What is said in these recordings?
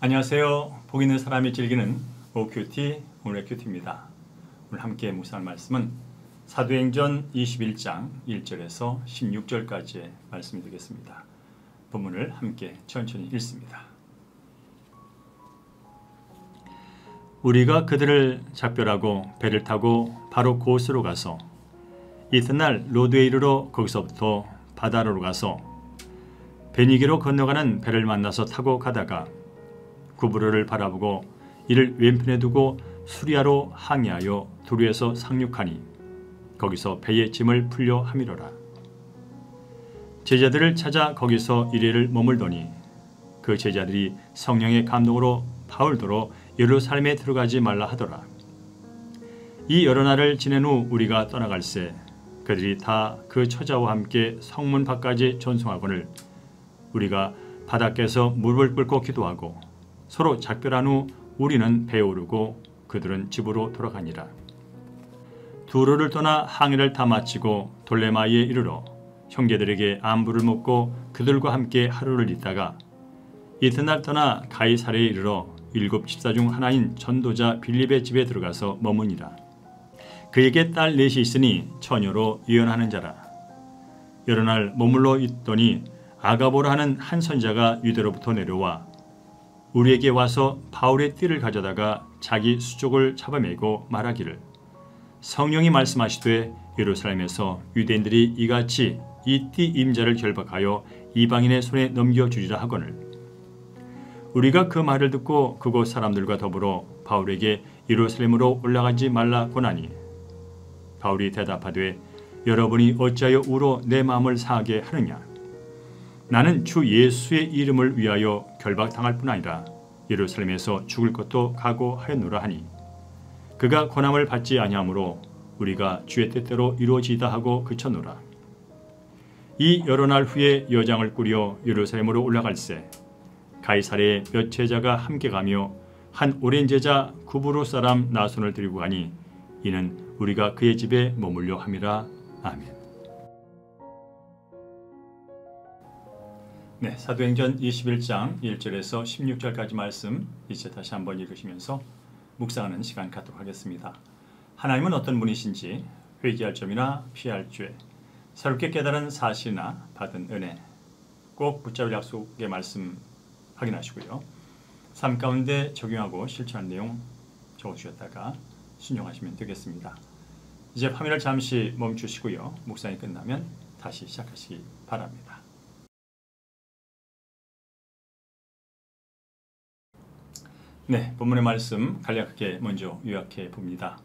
안녕하세요. 복 있는 사람이 즐기는 OQT 오늘의 큐티입니다. 오늘 함께 묵상할 말씀은 사도행전 21장 1절에서 16절까지의 말씀이 되겠습니다. 본문을 함께 천천히 읽습니다. 우리가 그들을 작별하고 배를 타고 바로 고스로 가서 이튿날 로드에 이르러 거기서부터 바다로 가서 베니게로 건너가는 배를 만나서 타고 가다가 구브로를 바라보고 이를 왼편에 두고 수리아로 항해하여 두루에서 상륙하니 거기서 배의 짐을 풀려 함이로라. 제자들을 찾아 거기서 이래를 머물더니 그 제자들이 성령의 감동으로 바울더러 예루살렘에 들어가지 말라 하더라. 이 여러 날을 지낸 후 우리가 떠나갈새 그들이 다 그 처자와 함께 성문 밖까지 전송하거늘 우리가 바닷가에서 무릎을 꿇고 기도하고 서로 작별한 후 우리는 배에 오르고 그들은 집으로 돌아가니라. 두로를 떠나 항해를 다 마치고 돌레마이에 이르러 형제들에게 안부를 묻고 그들과 함께 하루를 있다가 이튿날 떠나 가이사랴에 이르러 7 집사 중 하나인 전도자 빌립의 집에 들어가서 머무니라. 그에게 딸 넷이 있으니 처녀로 예언하는 자라. 여러 날 머물러 있더니 아가보라 하는 한 선자가 유대로부터 내려와 우리에게 와서 바울의 띠를 가져다가 자기 수족을 잡아매고 말하기를 성령이 말씀하시되 예루살렘에서 유대인들이 이같이 이 띠 임자를 결박하여 이방인의 손에 넘겨주리라 하거늘 우리가 그 말을 듣고 그곳 사람들과 더불어 바울에게 예루살렘으로 올라가지 말라고 하니 바울이 대답하되 여러분이 어찌하여 우로 내 마음을 상하게 하느냐 나는 주 예수의 이름을 위하여 결박당할 뿐 아니라 예루살렘에서 죽을 것도 각오하였노라 하니 그가 권함을 받지 아니하므로 우리가 주의 뜻대로 이루어지다 하고 그쳤노라. 이 여러 날 후에 여장을 꾸려 예루살렘으로 올라갈새 가이사랴에 몇 제자가 함께 가며 한 오랜 제자 구브로 사람 나손을 들고 가니 이는 우리가 그의 집에 머물려 함이라. 아멘. 네, 사도행전 21장 1절에서 16절까지 말씀 이제 다시 한번 읽으시면서 묵상하는 시간 갖도록 하겠습니다. 하나님은 어떤 분이신지 회개할 점이나 피할 죄, 새롭게 깨달은 사실이나 받은 은혜, 꼭 붙잡을 약속의 말씀 확인하시고요. 삶 가운데 적용하고 실천할 내용 적어주셨다가 순종하시면 되겠습니다. 이제 화면을 잠시 멈추시고요. 묵상이 끝나면 다시 시작하시기 바랍니다. 네, 본문의 말씀 간략하게 먼저 요약해 봅니다.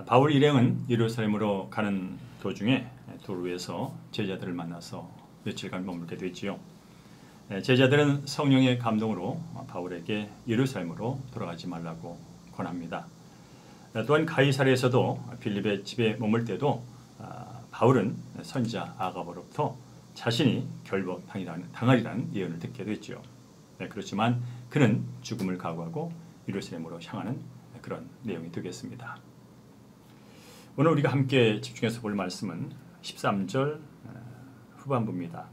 바울 일행은 예루살렘으로 가는 도중에 도로에서 제자들을 만나서 며칠간 머물게 되지요. 제자들은 성령의 감동으로 바울에게 예루살렘으로 돌아가지 말라고 권합니다. 또한 가이사랴에서도 빌립의 집에 머물 때도 바울은 선지자 아가보로부터 자신이 결박당하리라는 예언을 듣게 됐죠. 그렇지만 그는 죽음을 각오하고 예루살렘으로 향하는 그런 내용이 되겠습니다. 오늘 우리가 함께 집중해서 볼 말씀은 13절 후반부입니다.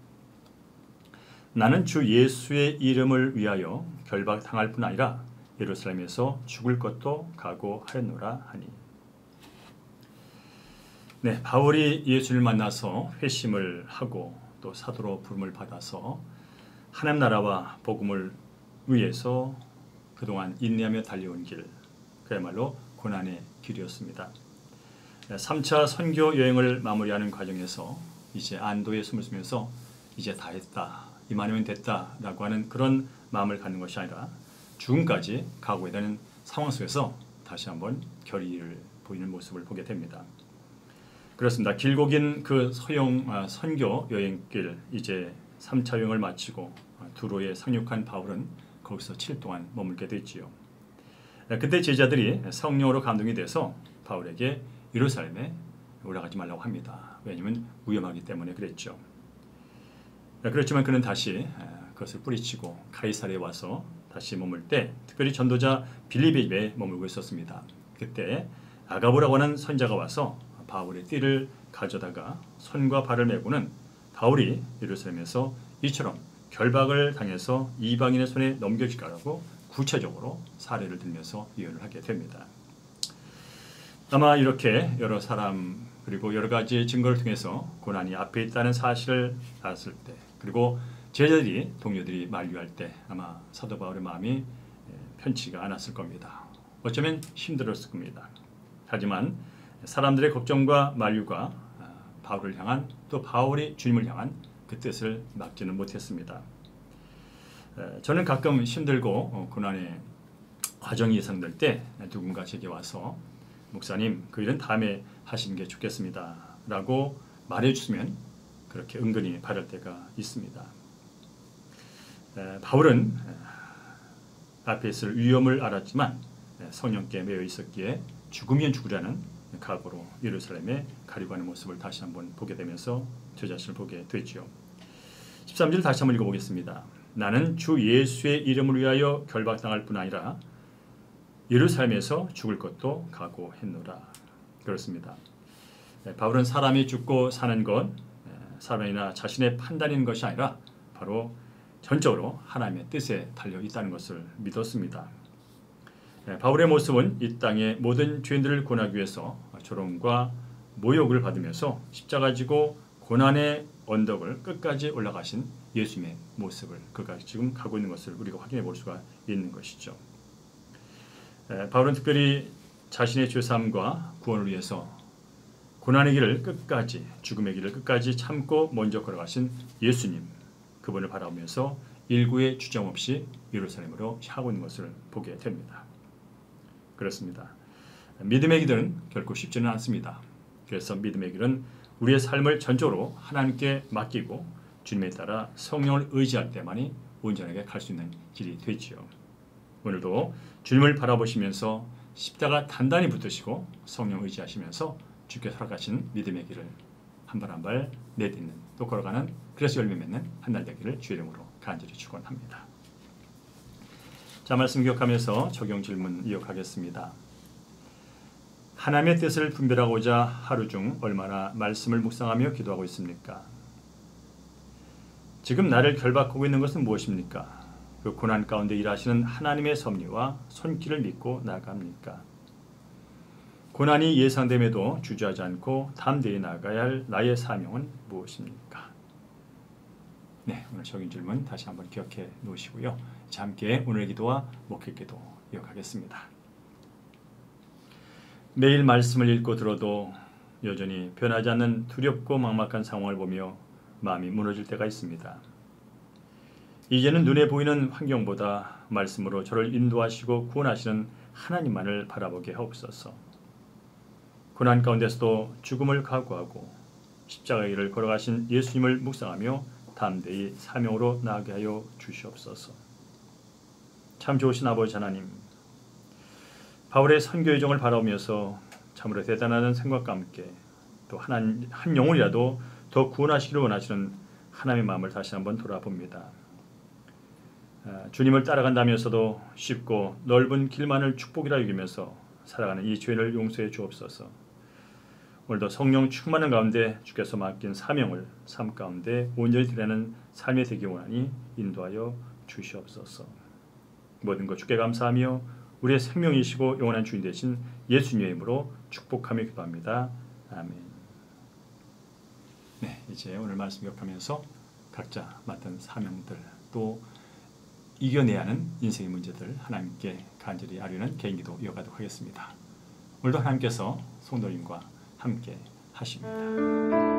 나는 주 예수의 이름을 위하여 결박당할 뿐 아니라 예루살렘에서 죽을 것도 각오하였노라 하니. 네, 바울이 예수를 만나서 회심을 하고 또 사도로 부름을 받아서 하나님 나라와 복음을 위해서 그동안 인내하며 달려온 길, 그야말로 고난의 길이었습니다. 3차 선교 여행을 마무리하는 과정에서 이제 안도의 숨을 쉬면서 이제 다 했다, 이만하면 됐다라고 하는 그런 마음을 갖는 것이 아니라 죽음까지 각오해야 되는 상황 속에서 다시 한번 결의를 보이는 모습을 보게 됩니다. 그렇습니다. 길고 긴 그 선교 여행길 이제 3차 여행을 마치고 두로에 상륙한 바울은 거기서 7일 동안 머물게 됐지요. 그때 제자들이 성령으로 감동이 돼서 바울에게 예루살렘에 올라가지 말라고 합니다. 왜냐하면 위험하기 때문에 그랬죠. 그렇지만 그는 다시 그것을 뿌리치고 가이사랴에 와서 다시 머물 때 특별히 전도자 빌립의 집에 머물고 있었습니다. 그때 아가보라고 하는 선자가 와서 바울의 띠를 가져다가 손과 발을 메고는 바울이 예루살렘에서 이처럼 결박을 당해서 이방인의 손에 넘겨질까라고 구체적으로 사례를 들면서 예언을 하게 됩니다. 아마 이렇게 여러 사람 그리고 여러 가지 증거를 통해서 고난이 앞에 있다는 사실을 알았을 때, 그리고 제자들이 동료들이 만류할 때 아마 사도 바울의 마음이 편치가 않았을 겁니다. 어쩌면 힘들었을 겁니다. 하지만 사람들의 걱정과 만류가 바울을 향한, 또 바울이 주님을 향한 그 뜻을 막지는 못했습니다. 저는 가끔 힘들고 고난의 과정이 예상될 때 누군가 제게 와서 목사님, 그 일은 다음에 하시는 게 좋겠습니다 라고 말해주시면 그렇게 은근히 바랄 때가 있습니다. 바울은 앞에 있을 위험을 알았지만 성령께 매여 있었기에 죽으면 죽으라는 각오로 예루살렘에 가려고 하는 모습을 다시 한번 보게 되면서 저 자신을 보게 됐죠. 13절 다시 한번 읽어보겠습니다. 나는 주 예수의 이름을 위하여 결박당할 뿐 아니라 예루살렘에서 죽을 것도 각오했노라. 그렇습니다. 바울은 사람이 죽고 사는 것, 사람이나 자신의 판단인 것이 아니라 바로 전적으로 하나님의 뜻에 달려 있다는 것을 믿었습니다. 바울의 모습은 이 땅의 모든 죄인들을 구원하기 위해서 조롱과 모욕을 받으면서 십자가 지고 고난의 언덕을 끝까지 올라가신 예수님의 모습을 그가 지금 가고 있는 것을 우리가 확인해 볼 수가 있는 것이죠. 바울은 특별히 자신의 죄사함과 구원을 위해서 고난의 길을 끝까지, 죽음의 길을 끝까지 참고 먼저 걸어가신 예수님, 그분을 바라보면서 일구의 주점 없이 예루살렘으로 향하고 있는 것을 보게 됩니다. 그렇습니다. 믿음의 길은 결코 쉽지는 않습니다. 그래서 믿음의 길은 우리의 삶을 전적으로 하나님께 맡기고 주님에 따라 성령을 의지할 때만이 온전하게 갈 수 있는 길이 되지요. 오늘도 주님을 바라보시면서 십자가 단단히 붙드시고 성령 의지하시면서 주께 살아가신 믿음의 길을 한 발 한 발 내딛는, 또 걸어가는, 그래서 열매 맺는 한 날 되기를 주의 이름으로 간절히 축원합니다. 자, 말씀 기억하면서 적용 질문 이어가겠습니다. 하나님의 뜻을 분별하고자 하루 중 얼마나 말씀을 묵상하며 기도하고 있습니까? 지금 나를 결박하고 있는 것은 무엇입니까? 그 고난 가운데 일하시는 하나님의 섭리와 손길을 믿고 나아갑니까? 고난이 예상됨에도 주저하지 않고 담대히 나아가야 할 나의 사명은 무엇입니까? 네, 오늘 적인 질문 다시 한번 기억해 놓으시고요. 자, 함께 오늘의 기도와 목회 기도 이어가겠습니다. 매일 말씀을 읽고 들어도 여전히 변하지 않는 두렵고 막막한 상황을 보며 마음이 무너질 때가 있습니다. 이제는 눈에 보이는 환경보다 말씀으로 저를 인도하시고 구원하시는 하나님만을 바라보게 하옵소서. 고난 가운데서도 죽음을 각오하고 십자가의 길을 걸어가신 예수님을 묵상하며 담대히 사명으로 나아가게 하여 주시옵소서. 참 좋으신 아버지 하나님, 바울의 선교의 정을 바라보면서 참으로 대단한 생각과 함께 또 한 영혼이라도 더 구원하시기를 원하시는 하나님의 마음을 다시 한번 돌아봅니다. 주님을 따라간다면서도 쉽고 넓은 길만을 축복이라 여기면서 살아가는 이 죄를 용서해 주옵소서. 오늘도 성령 충만한 가운데 주께서 맡긴 사명을 삶 가운데 온전히 드리는 삶이 되기 원하니 인도하여 주시옵소서. 모든 것 주께 감사하며 우리의 생명이시고 영원한 주인 되신 예수님의 이름으로 축복하며 기도합니다. 아멘. 네, 이제 오늘 말씀 기억하면서 각자 맡은 사명들, 또 이겨내야 하는 인생의 문제들 하나님께 간절히 아뢰는 개인기도 이어가도록 하겠습니다. 오늘도 하나님께서 성도님과 함께 하십니다.